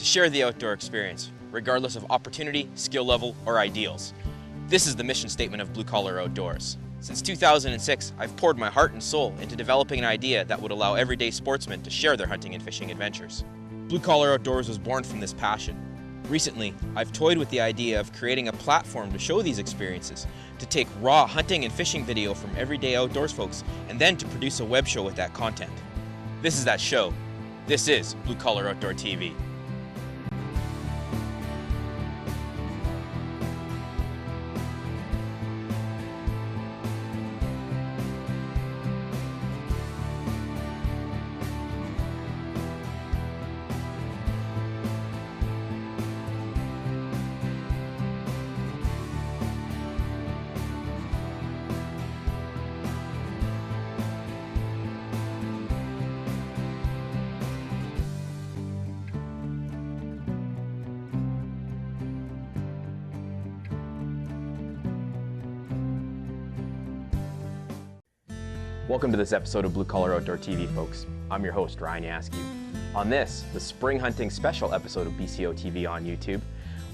share the outdoor experience, regardless of opportunity, skill level, or ideals. This is the mission statement of Blue Collar Outdoors. Since 2006, I've poured my heart and soul into developing an idea that would allow everyday sportsmen to share their hunting and fishing adventures. Blue Collar Outdoors was born from this passion. Recently, I've toyed with the idea of creating a platform to show these experiences, to take raw hunting and fishing video from everyday outdoors folks, and then to produce a web show with that content. This is that show. This is Blue Collar Outdoor TV. Welcome to this episode of Blue Collar Outdoor TV, folks. I'm your host, Ryan Yaskiw. On this, the spring hunting special episode of BCO TV on YouTube,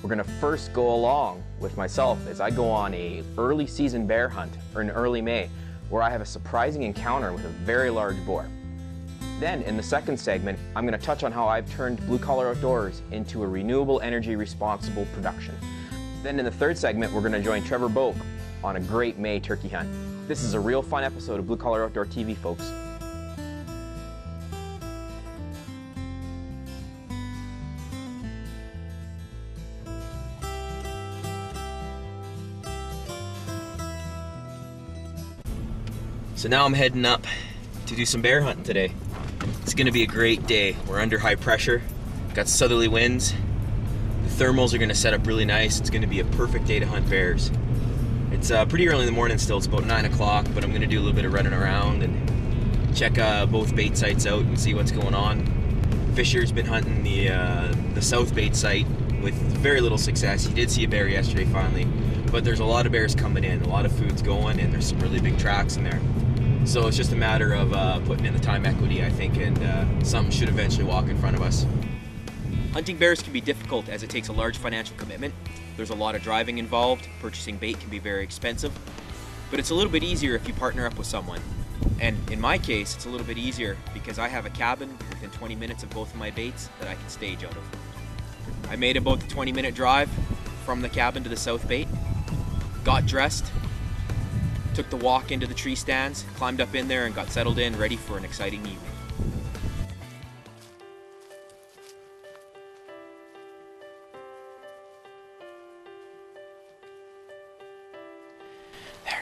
we're gonna first go along with myself as I go on a early season bear hunt, or in early May, where I have a surprising encounter with a very large boar. Then, in the second segment, I'm gonna touch on how I've turned Blue Collar Outdoors into a renewable energy responsible production. Then in the third segment, we're gonna join Trevor Boak on a great May turkey hunt. This is a real fun episode of Blue Collar Outdoor TV, folks. So now I'm heading up to do some bear hunting today. It's gonna be a great day. We're under high pressure, got southerly winds. The thermals are gonna set up really nice. It's gonna be a perfect day to hunt bears. It's pretty early in the morning still, it's about 9 o'clock, but I'm going to do a little bit of running around and check both bait sites out and see what's going on. Fisher's been hunting the south bait site with very little success. He did see a bear yesterday finally, but there's a lot of bears coming in, a lot of food's going, and there's some really big tracks in there. So it's just a matter of putting in the time equity, I think, and something should eventually walk in front of us. Hunting bears can be difficult as it takes a large financial commitment. There's a lot of driving involved, purchasing bait can be very expensive, but it's a little bit easier if you partner up with someone. And in my case, it's a little bit easier because I have a cabin within 20 minutes of both of my baits that I can stage out of. I made about the 20-minute drive from the cabin to the south bait, got dressed, took the walk into the tree stands, climbed up in there and got settled in, ready for an exciting evening.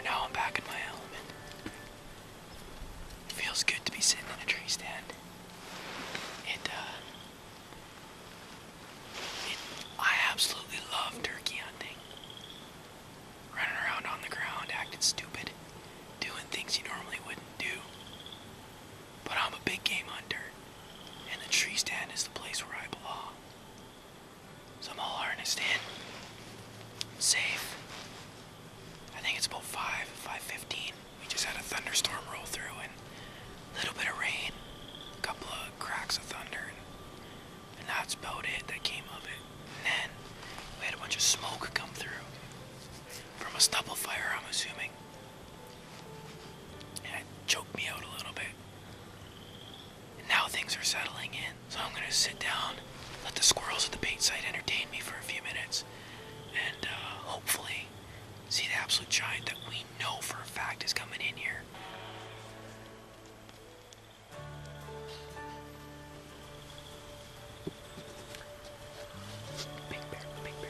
Now I'm back in my element. It feels good to be sitting in a tree stand. I absolutely love turkey hunting. Running around on the ground, acting stupid, doing things you normally wouldn't do. But I'm a big game hunter, and the tree stand is the place where I belong. So I'm all harnessed in, safe. I think it's about 5:15. We just had a thunderstorm roll through and a little bit of rain, a couple of cracks of thunder, and that's about it that came of it. And then we had a bunch of smoke come through from a stubble fire, I'm assuming. And it choked me out a little bit. And now things are settling in, so I'm gonna sit down, let the squirrels at the bait site entertain me for a few minutes, and hopefully see the absolute giant that we know for a fact is coming in here. Big bear, big bear.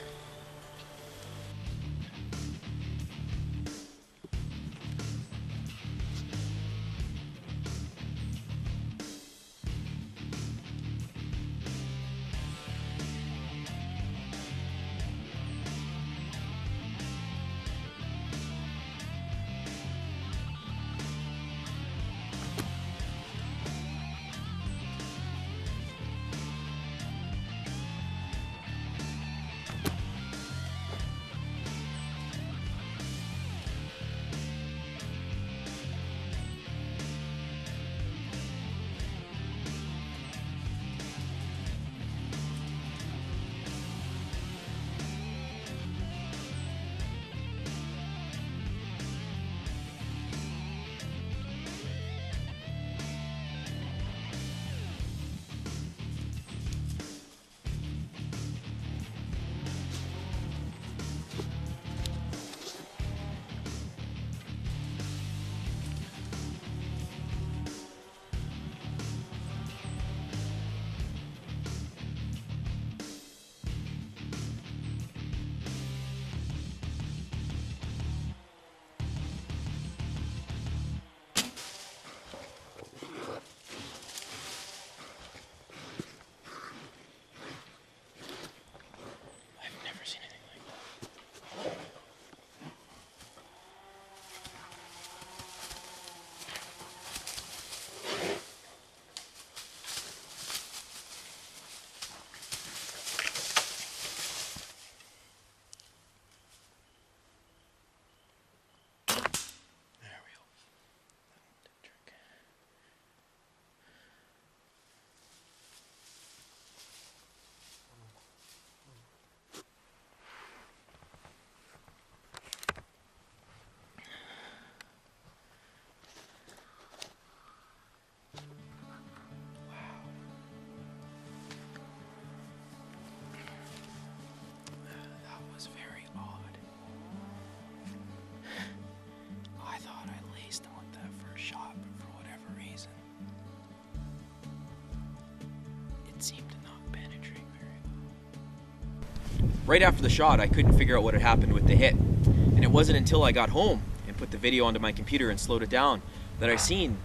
Right after the shot, I couldn't figure out what had happened with the hit. And it wasn't until I got home and put the video onto my computer and slowed it down that I seen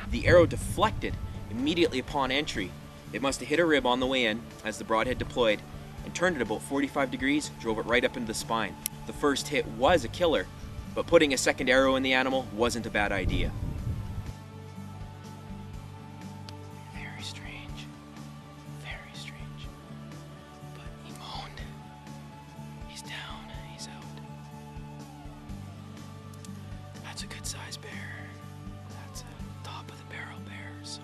the arrow deflected immediately upon entry. It must have hit a rib on the way in as the broadhead deployed and turned it about 45 degrees, drove it right up into the spine. The first hit was a killer, but putting a second arrow in the animal wasn't a bad idea. Very strange. Very strange. But he moaned. He's down. He's out. That's a good size bear. That's a top of the barrel bear, so.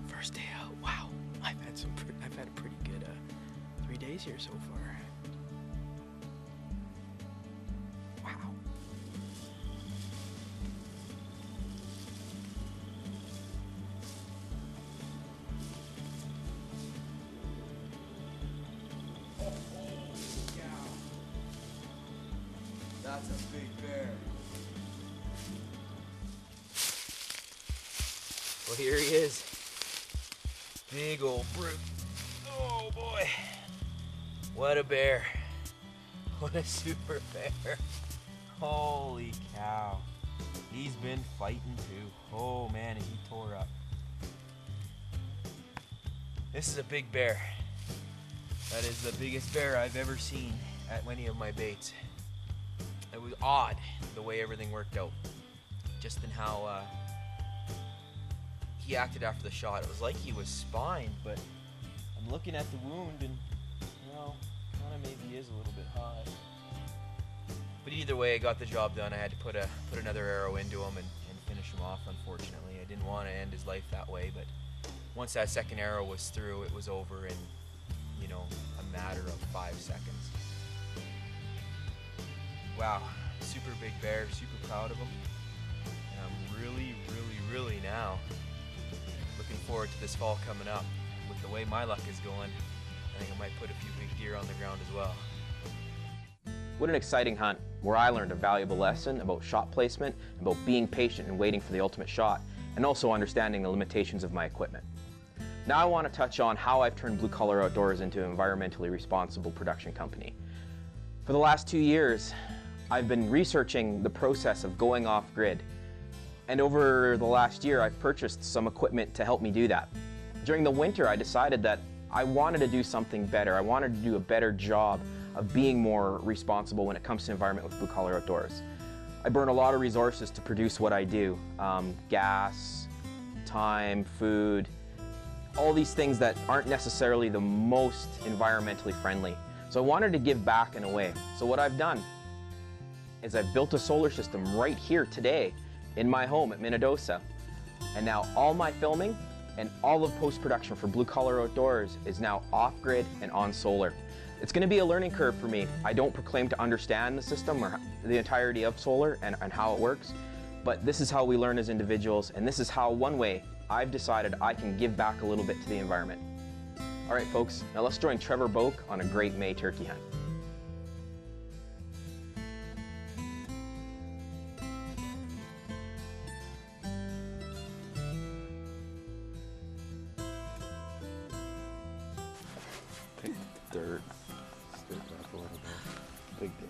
First day out. Wow. I've had a pretty good 3 days here so far. Wow. That's a big bear. Well, here he is. Big old brute. Oh boy. What a bear. What a super bear. Holy cow. He's been fighting too. Oh man, and he tore up. This is a big bear. That is the biggest bear I've ever seen at any of my baits. It was odd the way everything worked out. Just in how he acted after the shot. It was like he was spined, but I'm looking at the wound and, you know, kind of maybe is a little bit high. But either way, I got the job done. I had to put another arrow into him and finish him off, unfortunately. I didn't want to end his life that way, but once that second arrow was through, it was over in, you know, a matter of 5 seconds. Wow, super big bear, super proud of him. And I'm really now looking forward to this fall coming up. With the way my luck is going, I think I might put a few big deer on the ground as well. What an exciting hunt, where I learned a valuable lesson about shot placement, about being patient and waiting for the ultimate shot, and also understanding the limitations of my equipment. Now I want to touch on how I've turned Blue Collar Outdoors into an environmentally responsible production company. For the last 2 years, I've been researching the process of going off-grid, and over the last year I've purchased some equipment to help me do that. During the winter I decided that I wanted to do something better. I wanted to do a better job of being more responsible when it comes to environment with Blue Collar Outdoors. I burn a lot of resources to produce what I do. Gas, time, food, all these things that aren't necessarily the most environmentally friendly. So I wanted to give back in a way. So what I've done is I've built a solar system right here today in my home at Minnedosa. And now all my filming and all of post-production for Blue Collar Outdoors is now off-grid and on solar. It's going to be a learning curve for me. I don't proclaim to understand the system or the entirety of solar and how it works, but this is how we learn as individuals, and this is how, one way, I've decided I can give back a little bit to the environment. All right, folks, now let's join Trevor Boak on a great May turkey hunt. Dirt. Stick up a little bit. Big day.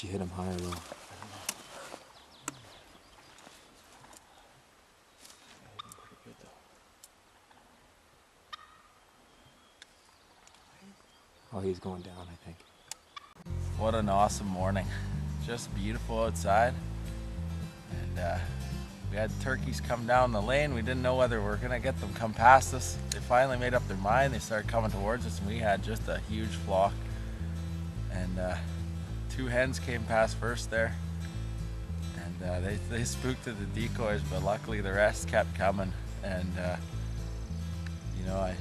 Did you hit him high or low? Oh, he's going down, I think. What an awesome morning. Just beautiful outside. And we had turkeys come down the lane. We didn't know whether we were gonna get them come past us. They finally made up their mind. They started coming towards us and we had just a huge flock. And 2 hens came past first there. And they spooked at the decoys, but luckily the rest kept coming. And you know, I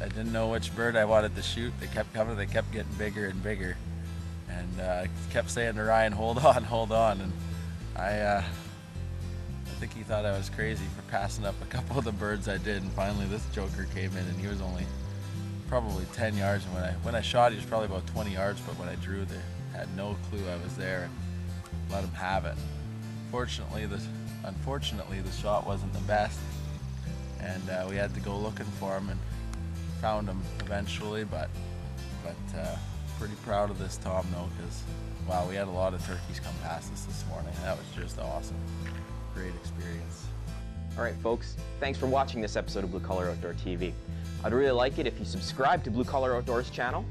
didn't know which bird I wanted to shoot. They kept coming, they kept getting bigger and bigger. And I kept saying to Ryan, hold on, hold on. And I think he thought I was crazy for passing up a couple of the birds I did. And finally this joker came in and he was only probably 10 yards. And when I shot, he was probably about 20 yards, but when I drew, they had no clue I was there and let him have it. Unfortunately, the shot wasn't the best. And we had to go looking for him and found him eventually, but pretty proud of this Tom though, because wow, we had a lot of turkeys come past us this morning. That was just awesome. Great experience. All right, folks, thanks for watching this episode of Blue Collar Outdoor TV. I'd really like it if you subscribe to Blue Collar Outdoors channel,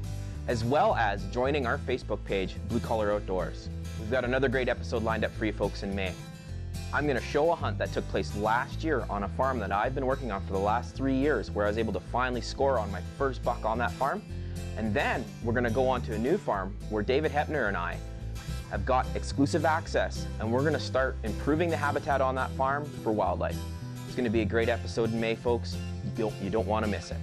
as well as joining our Facebook page, Blue Collar Outdoors. We've got another great episode lined up for you folks in May. I'm going to show a hunt that took place last year on a farm that I've been working on for the last 3 years, where I was able to finally score on my first buck on that farm. And then we're going to go on to a new farm where David Hepner and I have got exclusive access, and we're going to start improving the habitat on that farm for wildlife. It's going to be a great episode in May, folks. You don't want to miss it.